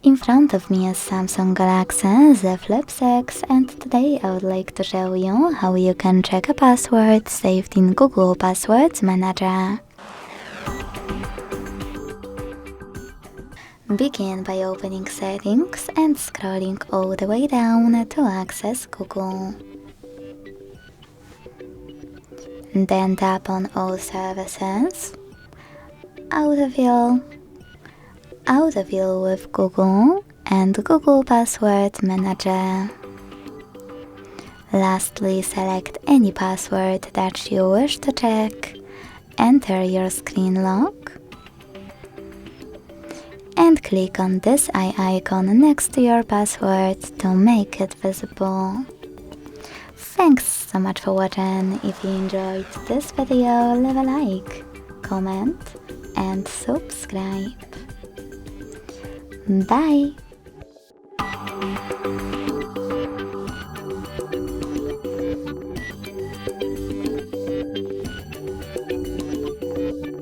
In front of me is Samsung Galaxy Z Flip 6, and today I would like to show you how you can check a password saved in Google Passwords Manager. Begin by opening Settings and scrolling all the way down to access Google. Then tap on All Services, Autofill with Google, and Google Password Manager. Lastly, select any password that you wish to check, enter your screen lock, and click on this eye icon next to your password to make it visible. Thanks so much for watching. If you enjoyed this video, leave a like, comment, and subscribe. Bye!